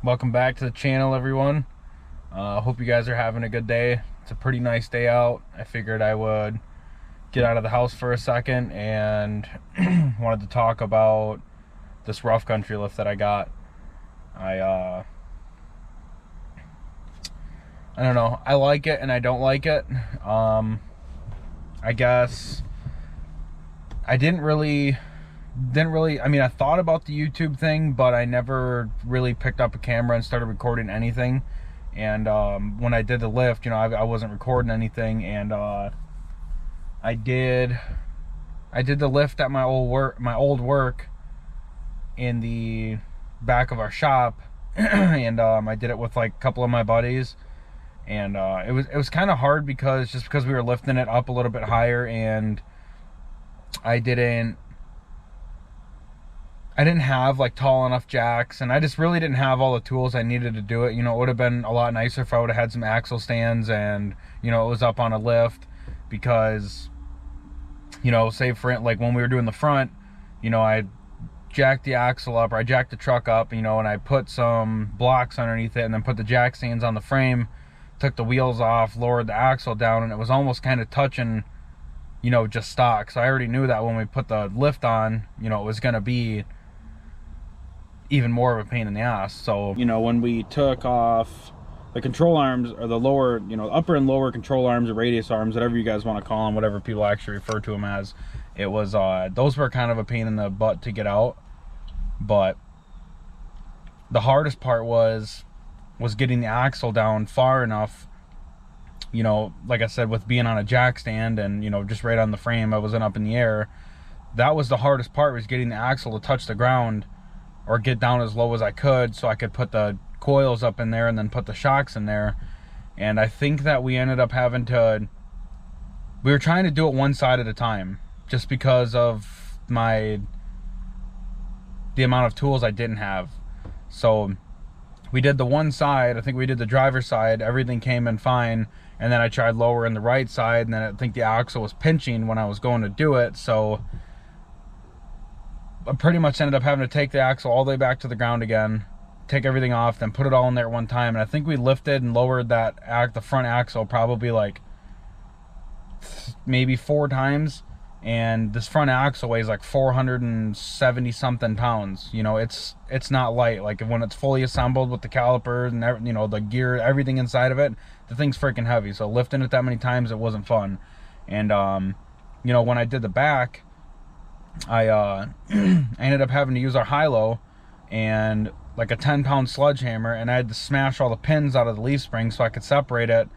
Welcome back to the channel, everyone. Hope you guys are having a good day. It's a pretty nice day out. I figured I would get out of the house for a second and wanted to talk about this rough country lift that I got. I don't know. I like it and I don't like it. I guess I didn't really, I mean, I thought about the YouTube thing, but I never really picked up a camera and started recording anything. And when I did the lift, I wasn't recording anything, and I did the lift at my old work in the back of our shop. And I did it with like a couple of my buddies, and it was kind of hard because we were lifting it up a little bit higher, and I didn't have like tall enough jacks, and I just really didn't have all the tools I needed to do it. It would have been a lot nicer if I would have had some axle stands and it was up on a lift, because say for like when we were doing the front, I jacked the axle up, or I jacked the truck up, and I put some blocks underneath it and then put the jack stands on the frame, took the wheels off, lowered the axle down, and it was almost kind of touching just stock. So I already knew that when we put the lift on, it was going to be even more of a pain in the ass. So when we took off the control arms, or the lower, upper and lower control arms, or radius arms, whatever you guys want to call them, whatever people actually refer to them as, it was those were kind of a pain in the butt to get out. But the hardest part was getting the axle down far enough, like I said, with being on a jack stand and just right on the frame, I wasn't up in the air. That was the hardest part, was getting the axle to touch the ground or get down as low as I could, so I could put the coils up in there and then put the shocks in there. And I think that we ended up having to, we were trying to do it one side at a time, just because of the amount of tools I didn't have. So we did the one side. I think we did the driver's side, everything came in fine, and then I tried lowering the right side, and then I think the axle was pinching when I was going to do it. So I pretty much ended up having to take the axle all the way back to the ground again, take everything off, then put it all in there at one time. And I think we lifted and lowered the front axle probably like maybe 4 times. And this front axle weighs like 470 something pounds. It's not light. Like when it's fully assembled with the calipers and the gear, everything inside of it, the thing's freaking heavy. So lifting it that many times, it wasn't fun. And when I did the back, I ended up having to use our high-low and like a 10-pound sledgehammer, and I had to smash all the pins out of the leaf spring so I could separate it,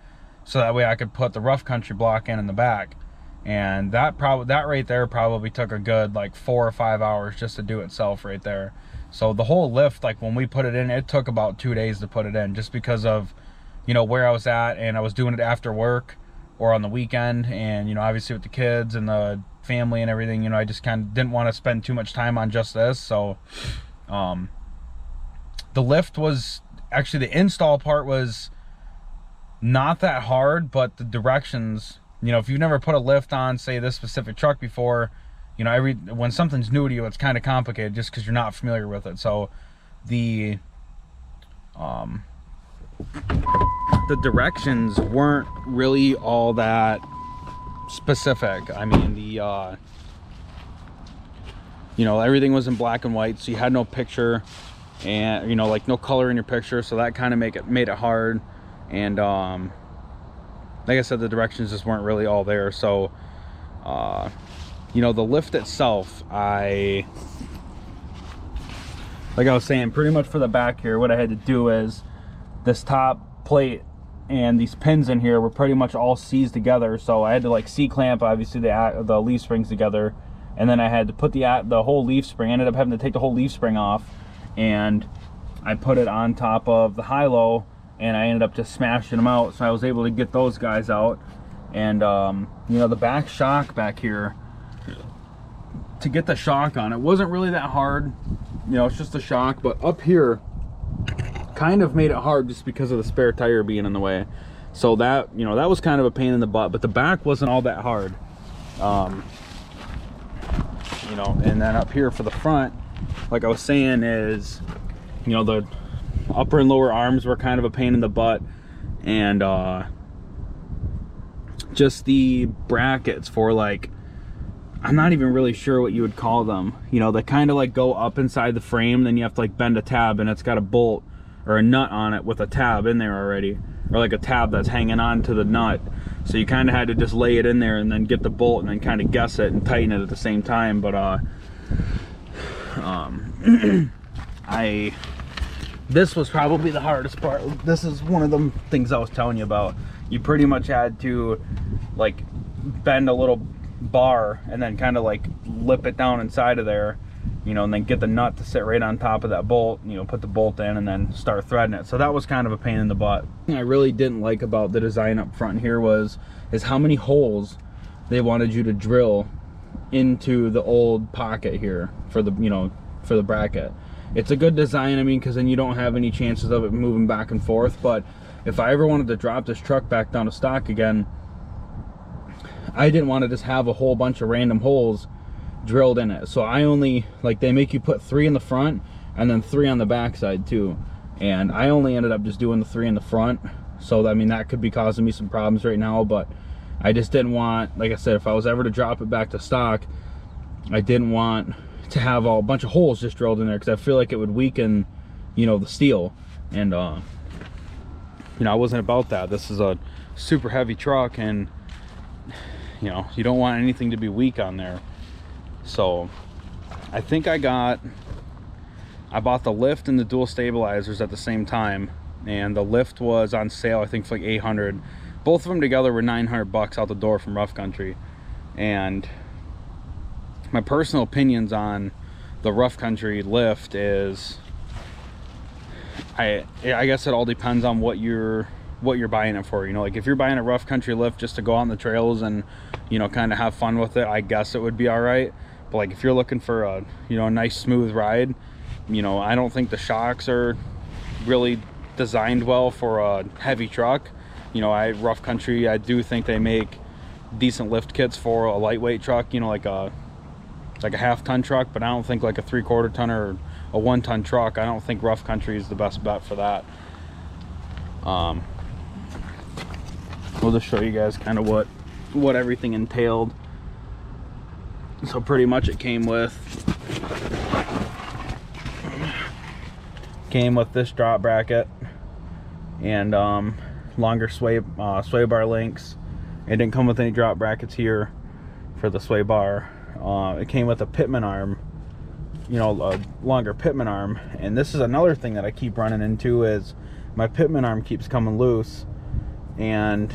so that way I could put the rough country block in the back. And that right there probably took a good like 4 or 5 hours just to do itself right there. So the whole lift, like when we put it in, it took about 2 days to put it in, just because of where I was at, and I was doing it after work or on the weekend, and obviously with the kids and the family and everything, I just kind of didn't want to spend too much time on just this. So the lift was actually, the install part was not that hard, but the directions, if you've never put a lift on, say, this specific truck before, when something's new to you, it's kind of complicated just because you're not familiar with it. So the directions weren't really all that specific. I mean, everything was in black and white, so you had no picture, and like no color in your picture, so that kind of made it hard. And like I said, the directions just weren't really all there. So the lift itself, like I was saying, pretty much for the back here, what I had to do is this top plate and these pins in here were pretty much all seized together, so I had to like C-clamp obviously the leaf springs together, and then I had to put the whole leaf spring. I ended up having to take the whole leaf spring off, and I put it on top of the high-low, and I ended up just smashing them out, so I was able to get those guys out. And the back shock back here, to get the shock on, it wasn't really that hard. It's just a shock, but up here kind of made it hard just because of the spare tire being in the way. So that that was kind of a pain in the butt, but the back wasn't all that hard. And then up here for the front, like I was saying, is the upper and lower arms were kind of a pain in the butt, and just the brackets for, like, I'm not even really sure what you would call them, you know, they kind of like go up inside the frame, then you have to like bend a tab, and it's got a bolt or a nut on it with a tab in there already, or like a tab that's hanging on to the nut, so you kind of had to just lay it in there and then get the bolt and then kind of guess it and tighten it at the same time. But this was probably the hardest part. This is one of the things I was telling you about. You pretty much had to like bend a little bar and then kind of like lip it down inside of there, you know, and then get the nut to sit right on top of that bolt, you know, put the bolt in and then start threading it. So that was kind of a pain in the butt. What I really didn't like about the design up front here is how many holes they wanted you to drill into the old pocket here for the, you know, for the bracket. It's a good design, I mean, because then you don't have any chances of it moving back and forth. But if I ever wanted to drop this truck back down to stock again, I didn't want to just have a whole bunch of random holes drilled in it. So I only, like, they make you put 3 in the front and then 3 on the back side too, and I only ended up just doing the 3 in the front. So I mean, that could be causing me some problems right now, but I just didn't want, like I said, if I was ever to drop it back to stock, I didn't want to have a bunch of holes just drilled in there, because I feel like it would weaken, you know, the steel. And you know, I wasn't about that. This is a super heavy truck, and you know, you don't want anything to be weak on there. So I think I bought the lift and the dual stabilizers at the same time, and the lift was on sale, I think, for like $800. Both of them together were $900 out the door from Rough Country. And my personal opinions on the Rough Country lift is, I guess it all depends on what you're buying it for. You know, like if you're buying a Rough Country lift just to go out on the trails and, you know, kind of have fun with it, I guess it would be all right. But like if you're looking for a, you know, a nice smooth ride, you know, I don't think the shocks are really designed well for a heavy truck. You know, Rough Country, I do think they make decent lift kits for a lightweight truck, you know, like a half-ton truck, but I don't think like a 3/4 ton or a 1-ton truck, I don't think Rough Country is the best bet for that. We'll just show you guys kind of what everything entailed. So pretty much it came with this drop bracket and longer sway bar links. It didn't come with any drop brackets here for the sway bar. It came with a pitman arm, you know, a longer pitman arm. And this is another thing that I keep running into, is my pitman arm keeps coming loose. And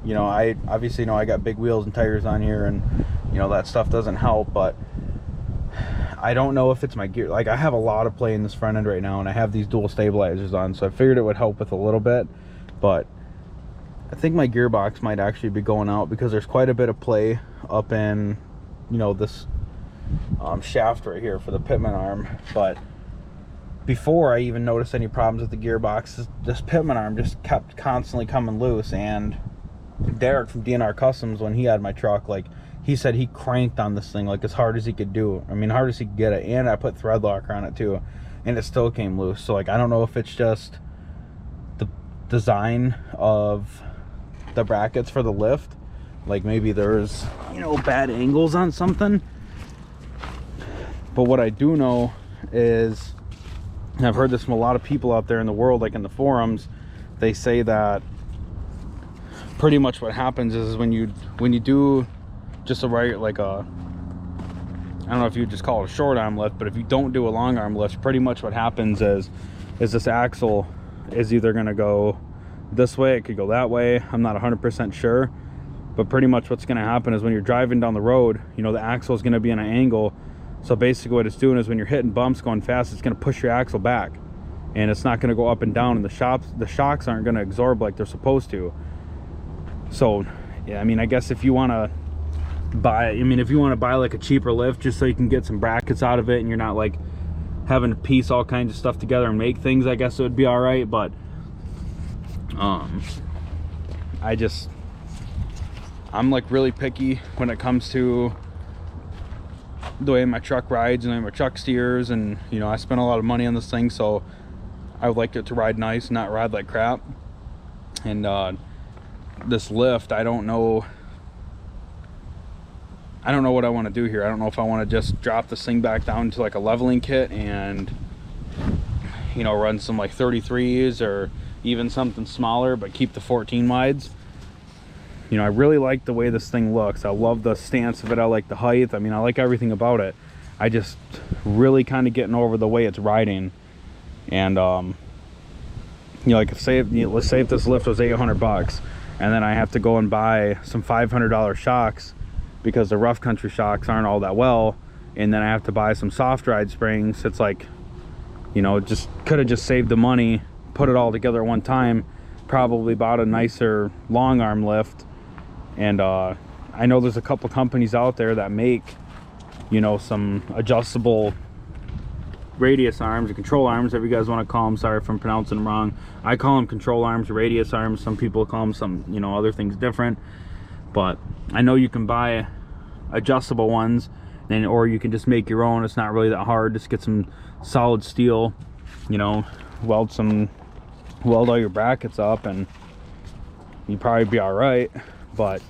you know, I obviously know I got big wheels and tires on here, and you know, that stuff doesn't help. But I don't know if it's my gear. Like, I have a lot of play in this front end right now, and I have these dual stabilizers on, so I figured it would help with a little bit. But I think my gearbox might actually be going out, because there's quite a bit of play up in, you know, this shaft right here for the pitman arm. But before I even noticed any problems with the gearbox, this pitman arm just kept constantly coming loose. And Derek from DNR Customs, when he had my truck, like, he said he cranked on this thing like as hard as he could do. I mean, hard as he could get it. And I put thread locker on it too, and it still came loose. So like, I don't know if it's just the design of the brackets for the lift, like maybe there's, you know, bad angles on something. But what I do know is, and I've heard this from a lot of people out there in the world, like in the forums, they say that pretty much what happens is when you do just a right, like a, I don't know if you would just call it a short arm lift, but if you don't do a long arm lift, pretty much what happens is this axle is either going to go this way, it could go that way, I'm not 100% sure, but pretty much what's going to happen is when you're driving down the road, you know, the axle is going to be in an angle. So basically what it's doing is when you're hitting bumps going fast, it's going to push your axle back, and it's not going to go up and down, and the shocks aren't going to absorb like they're supposed to. So yeah, I mean, I guess if you want to buy like a cheaper lift just so you can get some brackets out of it, and you're not like having to piece all kinds of stuff together and make things, I guess it would be all right. But I'm like really picky when it comes to the way my truck rides and the way my truck steers, and you know, I spent a lot of money on this thing, so I would like it to ride nice, not ride like crap. And this lift, I don't know what I want to do here. I don't know if I want to just drop this thing back down to like a leveling kit and, you know, run some like 33s or even something smaller, but keep the 14 wides. You know, I really like the way this thing looks. I love the stance of it. I like the height. I mean, I like everything about it. I just really kind of getting over the way it's riding. And you know, like let's say if this lift was $800 and then I have to go and buy some $500 shocks because the rough country shocks aren't all that well, and then I have to buy some soft ride springs. It's like, you know, just could have just saved the money, put it all together at one time, probably bought a nicer long arm lift. And I know there's a couple companies out there that make, you know, some adjustable radius arms or control arms, whatever you guys want to call them. Sorry if I'm pronouncing them wrong. I call them control arms or radius arms. Some people call them some, you know, other things different. But I know you can buy adjustable ones, and or you can just make your own. It's not really that hard. Just get some solid steel, you know, weld all your brackets up, and you'd probably be all right. But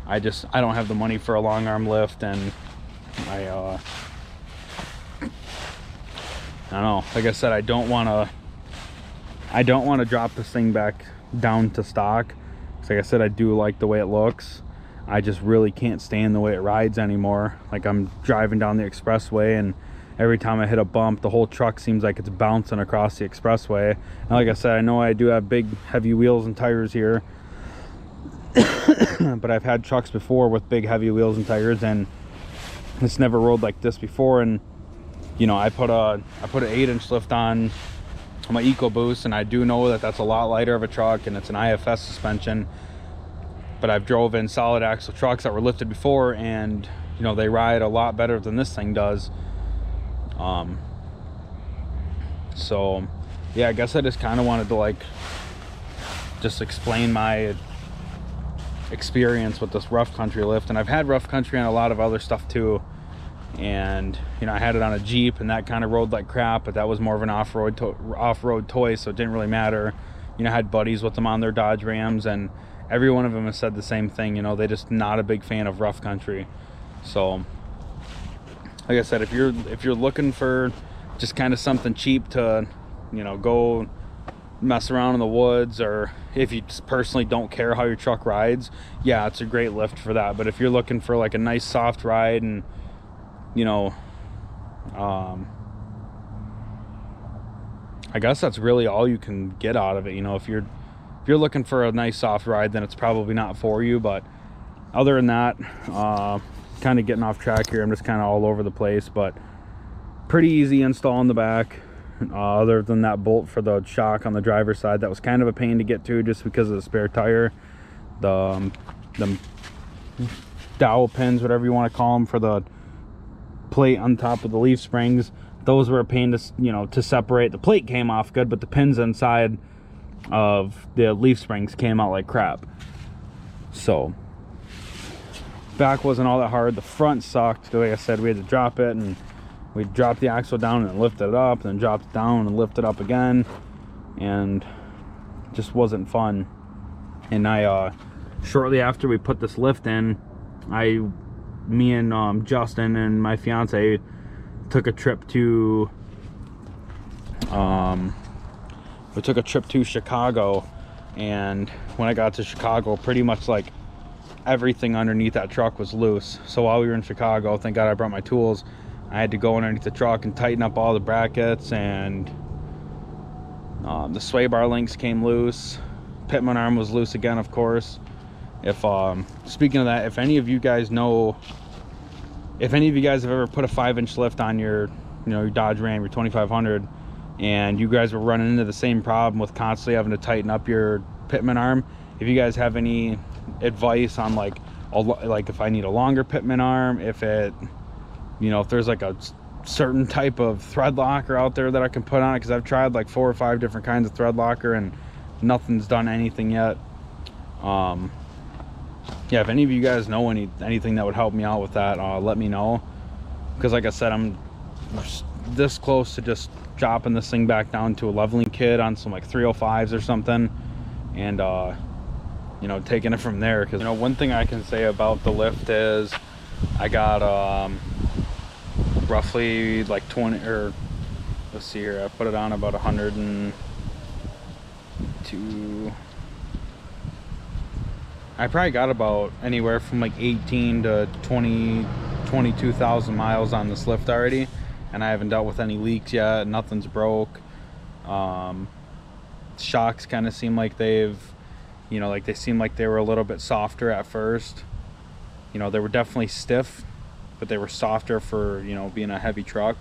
I don't have the money for a long arm lift, and I don't know. Like I said, I don't want to drop this thing back down to stock. Like I said, I do like the way it looks. I just really can't stand the way it rides anymore. Like, I'm driving down the expressway, and every time I hit a bump, the whole truck seems like it's bouncing across the expressway. And like I said, I know I do have big heavy wheels and tires here, but I've had trucks before with big heavy wheels and tires, and it's never rode like this before. And you know, I put an 8-inch lift on my EcoBoost, and I do know that that's a lot lighter of a truck, and it's an IFS suspension. But I've drove in solid axle trucks that were lifted before, and you know, they ride a lot better than this thing does. So yeah, I guess I just kind of wanted to like just explain my experience with this rough country lift. And I've had rough country on a lot of other stuff too, and you know, I had it on a Jeep, and that kind of rode like crap, but that was more of an off-road toy, so it didn't really matter. You know, I had buddies with them on their Dodge Rams, and every one of them has said the same thing. You know, they're just not a big fan of rough country. So like I said, if you're looking for just kind of something cheap to, you know, go mess around in the woods, or if you just personally don't care how your truck rides, yeah, it's a great lift for that. But if you're looking for like a nice soft ride, and you know, I guess that's really all you can get out of it. You know, if you're looking for a nice soft ride, then it's probably not for you. But other than that, kind of getting off track here, I'm just kind of all over the place, but pretty easy install in the back. Other than that bolt for the shock on the driver's side, that was kind of a pain to get to just because of the spare tire. The dowel pins, whatever you want to call them, for the plate on top of the leaf springs, those were a pain to, you know, to separate. The plate came off good, but the pins inside of the leaf springs came out like crap. So back wasn't all that hard. The front sucked. Like I said, we had to drop it, and we dropped the axle down and lifted it up, and then dropped it down and lifted it up again, and just wasn't fun. And I shortly after we put this lift in, me and Justin and my fiance took a trip to Chicago. And when I got to Chicago, pretty much like everything underneath that truck was loose. So while we were in Chicago, thank God I brought my tools, I had to go underneath the truck and tighten up all the brackets, and the sway bar links came loose. Pitman arm was loose again, of course. If speaking of that, if any of you guys have ever put a 5-inch lift on your, you know, your Dodge Ram, your 2500, and you guys were running into the same problem with constantly having to tighten up your pitman arm, if you guys have any advice on like if I need a longer pitman arm, if it, you know, if there's like a certain type of thread locker out there that I can put on it, because I've tried like 4 or 5 different kinds of thread locker and nothing's done anything yet. Yeah, if any of you guys know anything that would help me out with that, let me know, because like I said, I'm this close to just dropping this thing back down to a leveling kit on some like 305s or something, and you know, taking it from there. Because, you know, one thing I can say about the lift is I got roughly like 20, or let's see here, I put it on about 102. I probably got about anywhere from like 18 to 22,000 miles on this lift already, and I haven't dealt with any leaks yet. Nothing's broke. Shocks kind of seem like they've, you know, like they seem like they were a little bit softer at first. You know, they were definitely stiff, but they were softer for, you know, being a heavy truck.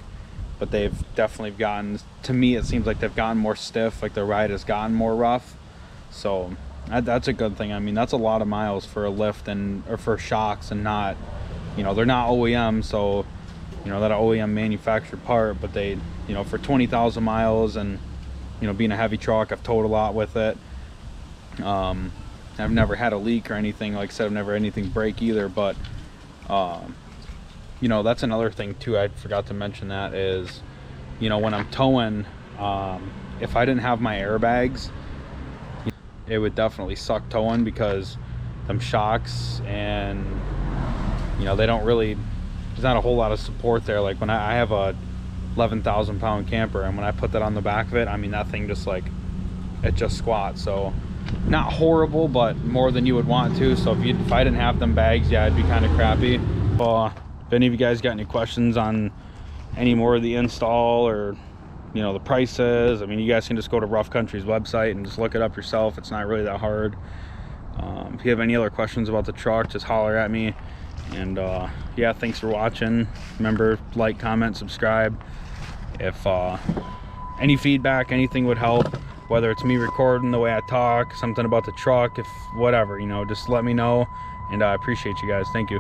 But they've definitely gotten, to me it seems like they've gotten more stiff, like the ride has gotten more rough. So that's a good thing. I mean, that's a lot of miles for a lift and, or for shocks, and not, you know, they're not OEM, so, you know, that OEM manufactured part, but they, you know, for 20,000 miles and, you know, being a heavy truck, I've towed a lot with it. I've never had a leak or anything. Like I said, I've never had anything break either, but you know, that's another thing too, I forgot to mention, that is, you know, when I'm towing, if I didn't have my airbags, it would definitely suck towing, because them shocks, and, you know, they don't really, there's not a whole lot of support there. Like when I have a 11,000 pound camper, and when I put that on the back of it, I mean, that thing just like, it just squats. So not horrible, but more than you would want to. So if I didn't have them bags, yeah, it'd be kind of crappy. If any of you guys got any questions on any more of the install, or, you know, the prices, I mean, you guys can just go to Rough Country's website and just look it up yourself. It's not really that hard. If you have any other questions about the truck, just holler at me. And yeah, thanks for watching. Remember, like, comment, subscribe. If any feedback, anything would help, whether it's me recording the way I talk, something about the truck, if whatever, you know, just let me know. And I appreciate you guys. Thank you.